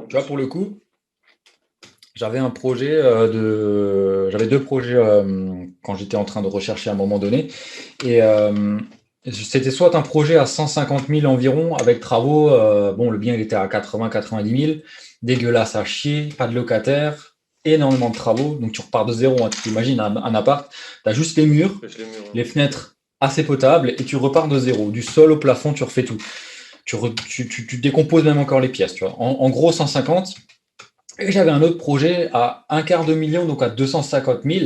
en Tu vois, plus. pour le coup, j'avais deux projets quand j'étais en train de rechercher à un moment donné. Et c'était soit un projet à 150 000 environ avec travaux. Bon, le bien il était à 80-90 000. Dégueulasse à chier, pas de locataire, énormément de travaux. Donc tu repars de zéro, hein. Tu t'imagines un appart, tu as juste les murs, Pêche les murs, hein. les fenêtres assez potables et tu repars de zéro. Du sol au plafond, tu refais tout. Tu décomposes même encore les pièces. Tu vois. En gros, 150. Et j'avais un autre projet à un quart de million, donc à 250 000,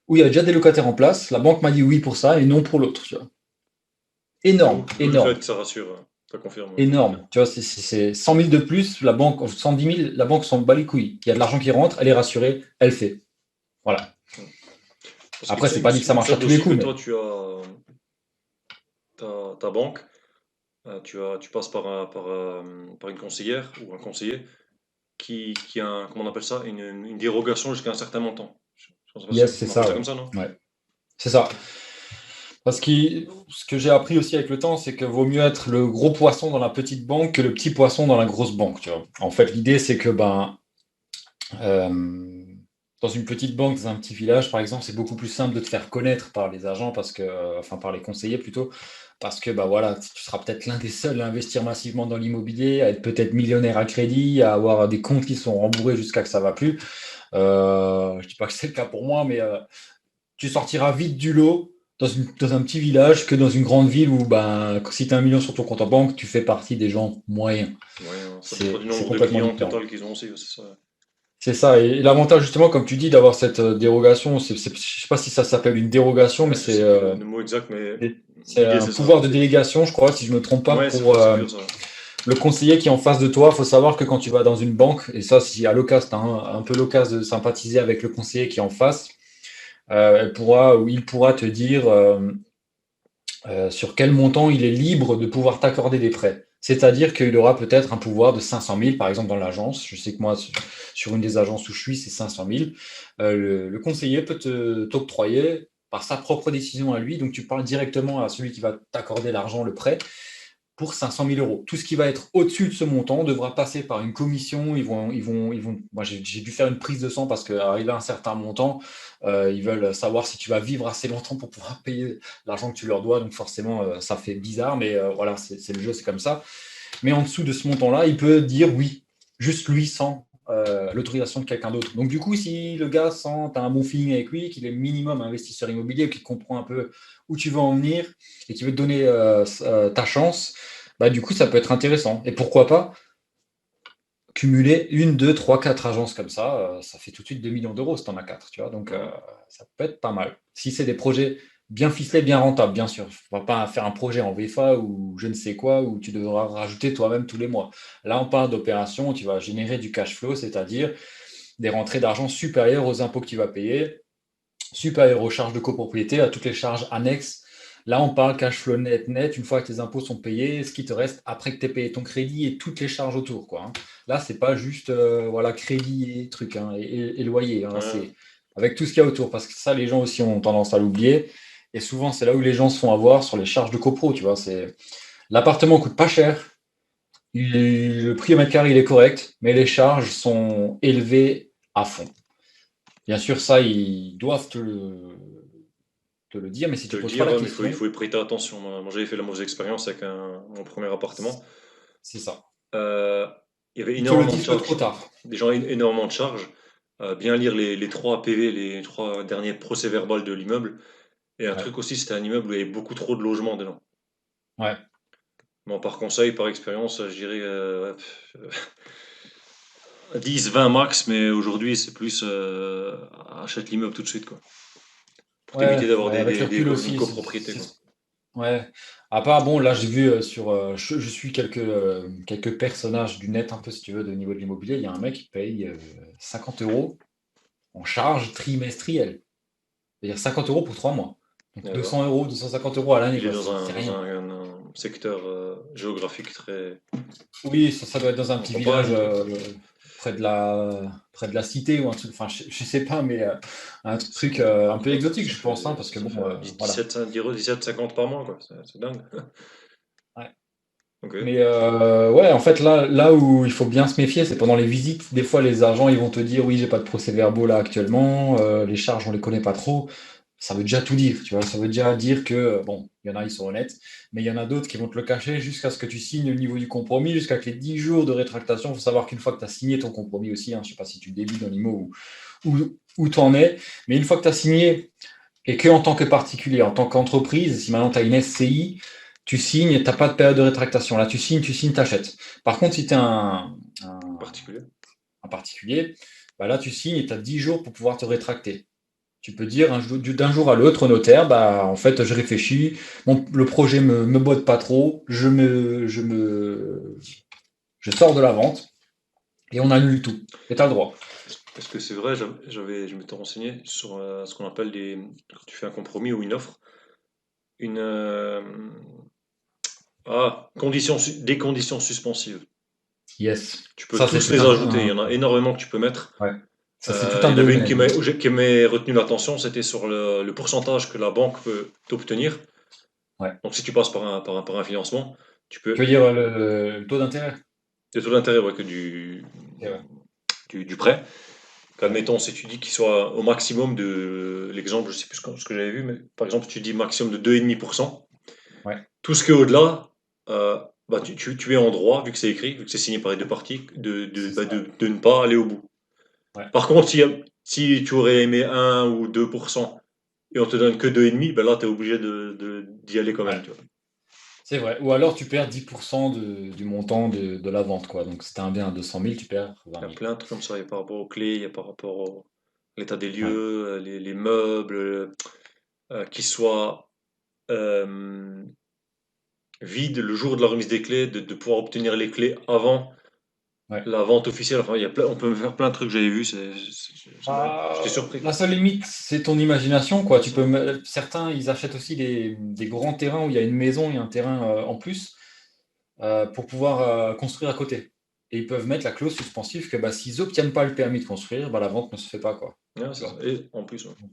où il y avait déjà des locataires en place. La banque m'a dit oui pour ça et non pour l'autre. Tu vois. Énorme, D'où le fait énorme, que ça rassure, hein. Ça confirme, ouais. énorme. Tu vois, c'est 100 000 de plus, la banque, 110 000, la banque s'en bat les couilles. Il y a de l'argent qui rentre, elle est rassurée, elle fait. Voilà. Mm. Parce Après, qu'il c'est pas dit que ça il me marche à semble tous les aussi que coups, mais toi, tu as ta banque, tu passes par une conseillère ou un conseiller qui a, comment on appelle ça, une dérogation jusqu'à un certain montant. Je pense que yes, c'est on appelle ça, ça ouais. comme ça, non? Ouais, c'est ça. Parce que ce que j'ai appris aussi avec le temps, c'est que vaut mieux être le gros poisson dans la petite banque que le petit poisson dans la grosse banque, tu vois. En fait, l'idée, c'est que Euh, dans une petite banque, dans un petit village, par exemple, c'est beaucoup plus simple de te faire connaître par les agents, enfin par les conseillers plutôt, parce que bah voilà, tu seras peut-être l'un des seuls à investir massivement dans l'immobilier, à être peut-être millionnaire à crédit, à avoir des comptes qui sont rembourrés jusqu'à que ça va plus. Je dis pas que c'est le cas pour moi, mais tu sortiras vite du lot dans un petit village que dans une grande ville où ben, si tu as un million sur ton compte en banque, tu fais partie des gens moyens. Ouais, hein, ça dépend du C'est nombre de complètement clients différent. total qu'ils ont aussi, c'est ça. C'est ça. Et l'avantage, justement, comme tu dis, d'avoir cette dérogation, je sais pas si ça s'appelle une dérogation, mais Ouais, je sais plus le mot exact, mais c'est l'idée un c'est ça. pouvoir de délégation, je crois, si je me trompe pas, Ouais, pour c'est plutôt ça. le conseiller qui est en face de toi. Il faut savoir que quand tu vas dans une banque, et ça, si à l'occasion, tu as un peu l'occasion de sympathiser avec le conseiller qui est en face, ou il pourra te dire sur quel montant il est libre de pouvoir t'accorder des prêts. C'est-à-dire qu'il aura peut-être un pouvoir de 500 000, par exemple, dans l'agence. Je sais que moi, sur une des agences où je suis, c'est 500 000. Le conseiller peut t'octroyer par sa propre décision à lui. Donc, tu parles directement à celui qui va t'accorder l'argent, le prêt, pour 500 000 euros. Tout ce qui va être au-dessus de ce montant devra passer par une commission. Moi, j'ai dû faire une prise de sang parce qu'arrivé à un certain montant, ils veulent savoir si tu vas vivre assez longtemps pour pouvoir payer l'argent que tu leur dois. Donc, forcément, ça fait bizarre, mais voilà, c'est le jeu, c'est comme ça. Mais en dessous de ce montant-là, il peut dire oui, juste lui sans l'autorisation de quelqu'un d'autre. Donc, du coup, si le gars sent, tu as un bon feeling avec lui, qu'il est minimum investisseur immobilier, qu'il comprend un peu où tu veux en venir et qu'il veut te donner ta chance, bah, du coup, ça peut être intéressant. Et pourquoi pas cumuler une, deux, trois, quatre agences comme ça fait tout de suite 2 millions d'euros si tu en as quatre, tu vois. Donc, Mhm. ça peut être pas mal. Si c'est des projets bien ficelés, bien rentables, bien sûr. On va pas faire un projet en VFA ou je ne sais quoi, où tu devras rajouter toi-même tous les mois. Là, on parle d'opérations où tu vas générer du cash flow, c'est-à-dire des rentrées d'argent supérieures aux impôts que tu vas payer, supérieures aux charges de copropriété, à toutes les charges annexes. Là, on parle cash flow net net, une fois que tes impôts sont payés, ce qui te reste après que tu aies payé ton crédit et toutes les charges autour, quoi, hein. Là, c'est pas juste voilà, crédit et truc, hein, et loyer, hein. Là, Ouais, c'est avec tout ce qu'il y a autour. Parce que ça, les gens aussi ont tendance à l'oublier. Et souvent, c'est là où les gens se font avoir sur les charges de copro, tu vois. L'appartement coûte pas cher, le prix au mètre carré, il est correct, mais les charges sont élevées à fond. Bien sûr, ça, ils doivent te le dire, mais si te tu le poses pas dire, la ouais, mais il question, faut y prêter attention. Moi, j'avais fait la mauvaise expérience avec mon premier appartement. c'est ça. Euh, il y avait Ils te le énormément de disent que trop charges. tard. Des gens, énormément de charges. Bien lire les trois PV, les trois derniers procès-verbal de l'immeuble. Et un Ouais. truc aussi, c'était un immeuble où il y avait beaucoup trop de logements dedans. Ouais. Bon, par conseil, par expérience, je dirais 10-20 max, mais aujourd'hui, c'est plus achète l'immeuble tout de suite, quoi. Pour Ouais, t'éviter d'avoir ouais, avec le recul une aussi. copropriété, quoi. Ouais. À part, bon, là, j'ai vu je suis quelques personnages du net, un peu, si tu veux, de niveau de l'immobilier. Il y a un mec qui paye 50 euros en charge trimestrielle. C'est-à-dire 50 euros pour 3 mois. Donc Et 200 alors, euros, 250 euros à l'année, il est quoi. C'est dans rien. un secteur géographique très. Oui, ça doit être dans un En petit village campagne, quoi. près de la cité ou un truc, enfin, je sais pas, mais un truc un peu exotique, je pense, hein, parce que Ça bon, fait voilà. 17, 50 par mois, quoi. C'est dingue. Ouais. Ok. Mais ouais, en fait, là où il faut bien se méfier, c'est pendant les visites. Des fois, les agents, ils vont te dire, oui, j'ai pas de procès-verbaux là actuellement, les charges, on les connaît pas trop. Ça veut déjà tout dire, tu vois. Ça veut déjà dire que, bon, il y en a, ils sont honnêtes, mais il y en a d'autres qui vont te le cacher jusqu'à ce que tu signes le niveau du compromis, jusqu'à que les 10 jours de rétractation. Il faut savoir qu'une fois que tu as signé ton compromis aussi, hein, je sais pas si tu débutes dans l'IMO où tu en es, mais une fois que tu as signé, et que en tant que particulier, en tant qu'entreprise, si maintenant tu as une SCI, tu signes, tu n'as pas de période de rétractation. Là, tu signes, tu achètes. Par contre, si tu es Particulier. un particulier, bah là, tu signes et tu as 10 jours pour pouvoir te rétracter. Tu peux dire d'un jour à l'autre au notaire, bah, en fait, je réfléchis, le projet me botte pas trop, je sors de la vente et on annule tout. Et tu as le droit. Est-ce que c'est vrai, je m'étais renseigné sur ce qu'on appelle quand tu fais un compromis ou une offre, une, des conditions suspensives. Yes. Tu peux Ça, c'est tous tout les ajouter. Il y en a un- énormément que tu peux mettre. ouais. Ça, c'est tout un Il y en avait une domaine. qui m'ait retenu l'attention, c'était sur le pourcentage que la banque peut t'obtenir. Ouais. Donc si tu passes par un financement, tu Tu veux peux. dire le taux d'intérêt? Le taux d'intérêt, ouais, que Ok, ouais. du prêt. Ouais. Admettons, si tu dis qu'il soit au maximum de l'exemple, je sais plus ce que j'avais vu, mais par exemple, tu dis maximum de 2,5%. Ouais. Tout ce qui est au-delà, bah, tu es en droit, vu que c'est écrit, vu que c'est signé par les deux parties, C'est ça. de ne pas aller au bout. Ouais. Par contre, si tu aurais aimé 1 ou 2% et on te donne que 2,5, ben là, tu es obligé d'y aller quand même. Ouais. Tu vois. C'est vrai. Ou alors tu perds 10% du montant de la vente, quoi. Donc si tu as un bien à 200 000, tu perds 20 Il y a 000. plein de trucs comme ça. Il y a par rapport aux clés, il y a par rapport à l'état des Ouais. lieux, les meubles, qui soient euh, vides le jour de la remise des clés, de pouvoir obtenir les clés avant Ouais. la vente officielle. Enfin, on peut faire plein de trucs que j'avais vu. J'étais Ah, surpris, la quoi. seule limite, c'est ton imagination, quoi. C'est ça. Certains, ils achètent aussi des grands terrains où il y a une maison et un terrain en plus pour pouvoir construire à côté. Et ils peuvent mettre la clause suspensive que bah, s'ils obtiennent pas le permis de construire, bah, la vente ne se fait pas, quoi. Ouais, Tu c'est ça. vois. Et en plus, ouais. Donc,